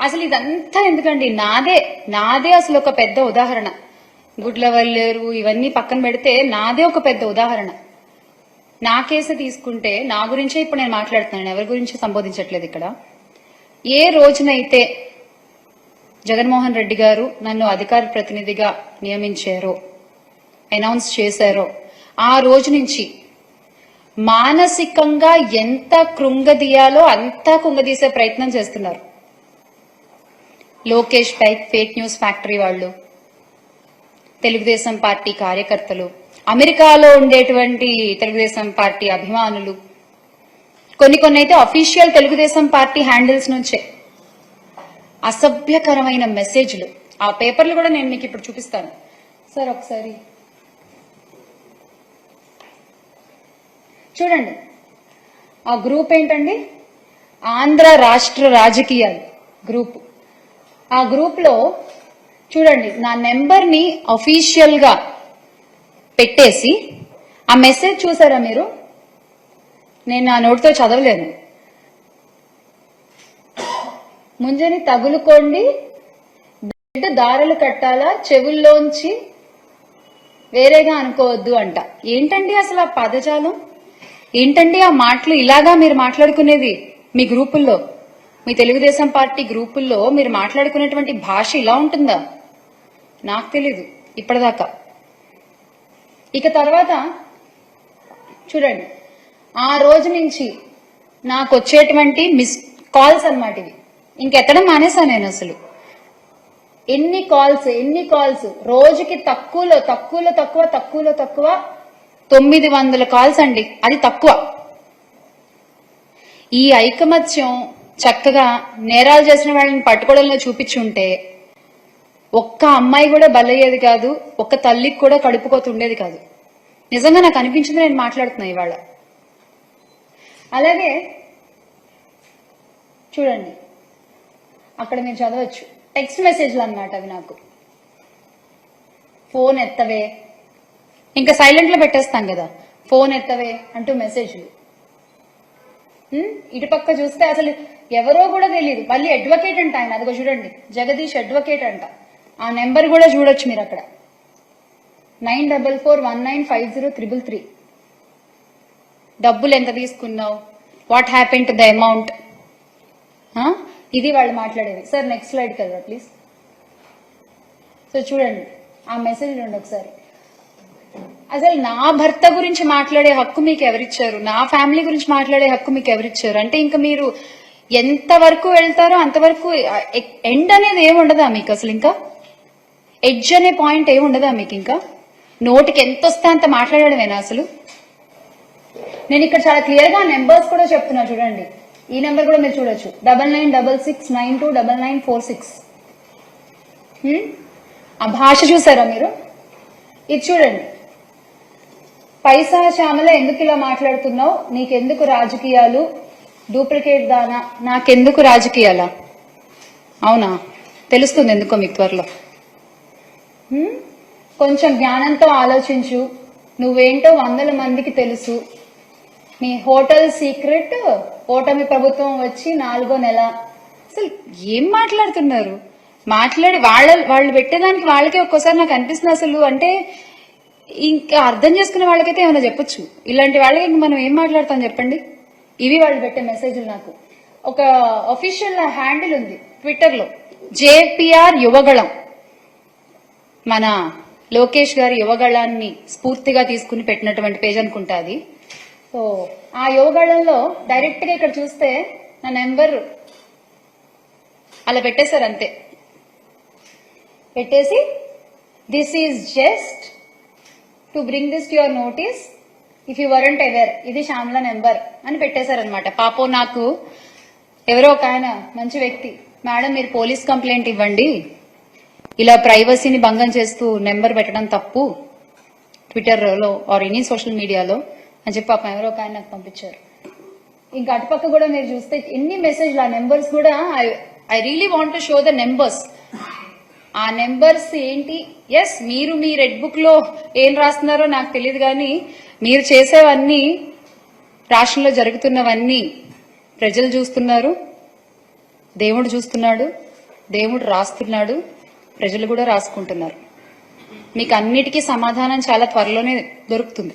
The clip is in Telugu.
అసలు ఇదంతా ఎందుకండి? నాదే అసలు ఒక పెద్ద ఉదాహరణ. గుడ్లవల్లేరు ఇవన్నీ పక్కన పెడితే నాదే ఒక పెద్ద ఉదాహరణ. నా కేసు తీసుకుంటే నా గురించే ఇప్పుడు నేను మాట్లాడుతున్నాను, ఎవరి గురించి సంబోధించట్లేదు ఇక్కడ. ఏ రోజునైతే జగన్మోహన్ రెడ్డి గారు నన్ను అధికార ప్రతినిధిగా నియమించారో, అనౌన్స్ చేశారో, ఆ రోజు నుంచి మానసికంగా ఎంత కృంగదీయాలో అంతా కుంగదీసే ప్రయత్నం చేస్తున్నారు. లోకేష్ పై ఫేక్ న్యూస్ ఫ్యాక్టరీ వాళ్ళు, తెలుగుదేశం పార్టీ కార్యకర్తలు, అమెరికాలో ఉండేటువంటి తెలుగుదేశం పార్టీ అభిమానులు, కొన్ని అయితే అఫీషియల్ తెలుగుదేశం పార్టీ హ్యాండిల్స్ నుంచే అసభ్యకరమైన మెసేజ్లు. ఆ పేపర్లు కూడా నేను మీకు ఇప్పుడు చూపిస్తాను సార్, ఒకసారి చూడండి. ఆ గ్రూప్ ఏంటండి? ఆంధ్ర రాష్ట్ర రాజకీయాలు గ్రూప్. ఆ గ్రూప్ లో చూడండి, నా నెంబర్ ని అఫీషియల్ గా పెట్టేసి ఆ మెసేజ్ చూసారా మీరు? నేను నా నోటితో చదవలేను. ముంజని తగులుకోండి, బిడ్డ దారులు కట్టాలా, చెవుల్లోంచి వేరేగా అనుకోవద్దు అంట. ఏంటండి అసలు ఆ పదజాలం? ఏంటండి ఆ మాటలు? ఇలాగా మీరు మాట్లాడుకునేది మీ గ్రూపుల్లో, మీ తెలుగుదేశం పార్టీ గ్రూపుల్లో మీరు మాట్లాడుకునేటువంటి భాష ఇలా ఉంటుందా? నాకు తెలీదు ఇప్పటిదాకా. ఇక తర్వాత చూడండి, ఆ రోజు నుంచి నాకు వచ్చేటువంటి మిస్ కాల్స్ అన్నమాట ఇవి. ఇంకెత్తడం మానేసా నేను అసలు. ఎన్ని కాల్స్ రోజుకి తక్కువలో తక్కువ 900 కాల్స్ అండి. అది తక్కువ. ఈ ఐకమత్యం చక్కగా నేరాలు చేసిన వాళ్ళని పట్టుకోవడంలో చూపించుంటే ఒక్క అమ్మాయి కూడా బలయ్యేది కాదు, ఒక్క తల్లికి కూడా కడుపుకోతుండేది కాదు. నిజంగా నాకు అనిపించింది, నేను మాట్లాడుతున్నా ఇవాళ. అలాగే చూడండి, అక్కడ మీరు చదవచ్చు టెక్స్ట్ మెసేజ్లు అన్నమాట అవి. నాకు ఫోన్ ఎత్తవే, ఇంకా సైలెంట్ లో పెట్టేస్తాం కదా, ఫోన్ ఎత్తవే అంటూ మెసేజ్లు. ఇటుపక్క చూస్తే అసలు ఎవరో కూడా తెలియదు. మళ్ళీ అడ్వకేట్ అంట ఆయన, అదిగో చూడండి, జగదీష్ అడ్వకేట్ అంట. ఆ నెంబర్ కూడా చూడొచ్చు మీరు అక్కడ, 9441950333. డబ్బులు ఎంత తీసుకున్నావు, what happen to the amount, ఇది వాళ్ళు మాట్లాడేది. సార్ నెక్స్ట్ స్లైడ్ కదా ప్లీజ్. సో చూడండి ఆ మెసేజ్ రండి ఒకసారి. అసలు నా భర్త గురించి మాట్లాడే హక్కు మీకు ఎవరిచ్చారు? నా ఫ్యామిలీ గురించి మాట్లాడే హక్కు మీకు ఎవరిచ్చారు? అంటే ఇంకా మీరు ఎంత వరకు వెళ్తారో అంతవరకు, ఎండ్ అనేది ఏముండదా మీకు అసలు? ఇంకా ఎడ్జ్ అనే పాయింట్ ఏముండదా మీకు? ఇంకా నోటికి ఎంత వస్తే అంత మాట్లాడడమేనా అసలు? నేను ఇక్కడ చాలా క్లియర్ గా నెంబర్స్ కూడా చెప్తున్నా చూడండి. ఈ నెంబర్ కూడా మీరు చూడొచ్చు, 9966929946. ఆ భాష చూసారా మీరు? ఇది చూడండి, పైసా శ్యామల ఎందుకు ఇలా మాట్లాడుతున్నావు, నీకెందుకు రాజకీయాలు, డూప్లికేట్ దానా, నాకెందుకు రాజకీయాలా? అవునా, తెలుస్తుంది ఎందుకో మీకు త్వరలో. కొంచెం జ్ఞానంతో ఆలోచించు, నువ్వేంటో 100 మందికి తెలుసు. మీ హోటల్ సీక్రెట్ ఓటమి ప్రభుత్వం వచ్చి 4వ నెల. అసలు ఏం మాట్లాడుతున్నారు? వాళ్ళు పెట్టేదానికి వాళ్ళకే ఒక్కోసారి నాకు అనిపిస్తుంది అసలు. అంటే ఇంకా అర్థం చేసుకునే వాళ్ళకైతే ఏమైనా చెప్పొచ్చు, ఇలాంటి వాళ్ళకి మనం ఏం మాట్లాడతాం చెప్పండి? ఇవి వాళ్ళు పెట్టే మెసేజ్లు. నాకు ఒక అఫీషియల్ హ్యాండిల్ ఉంది ట్విట్టర్ లో, జేపీఆర్ యువగళం. మన లోకేష్ గారి యువగళాన్ని స్ఫూర్తిగా తీసుకుని పెట్టినటువంటి పేజ్ అనుకుంటా అది. సో ఆ యువగళంలో డైరెక్ట్ గా ఇక్కడ చూస్తే నా నెంబర్ అలా పెట్టేశారు అంతే. పెట్టేసి this is just to bring this to your notice if you weren't aware, ఇది శ్యామల నెంబర్ అని పెట్టేశారనమాట. పాపం నాకు ఎవరో ఒక ఆయన మంచి వ్యక్తి, మేడం మీరు పోలీస్ కంప్లైంట్ ఇవ్వండి, ఇలా ప్రైవసీని భంగం చేస్తూ నెంబర్ పెట్టడం తప్పు ట్విట్టర్లో ఆర్ ఎనీ సోషల్ మీడియాలో అని చెప్పి పాపం ఎవరో ఒక ఆయన నాకు పంపించారు. ఇంకా అటుపక్క కూడా మీరు చూస్తే ఎన్ని మెసేజ్లు, ఆ నెంబర్స్ కూడా I really want to show the numbers. ఆ నెంబర్స్ ఏంటి? ఎస్, మీరు మీ రెడ్ బుక్ లో ఏం రాస్తున్నారో నాకు తెలియదు, కానీ మీరు చేసేవన్నీ, రాష్ట్రంలో జరుగుతున్నవన్నీ ప్రజలు చూస్తున్నారు, దేవుడు చూస్తున్నాడు, దేవుడు రాస్తున్నాడు, ప్రజలు కూడా రాసుకుంటున్నారు. మీకు అన్నిటికీ సమాధానం చాలా త్వరలోనే దొరుకుతుంది.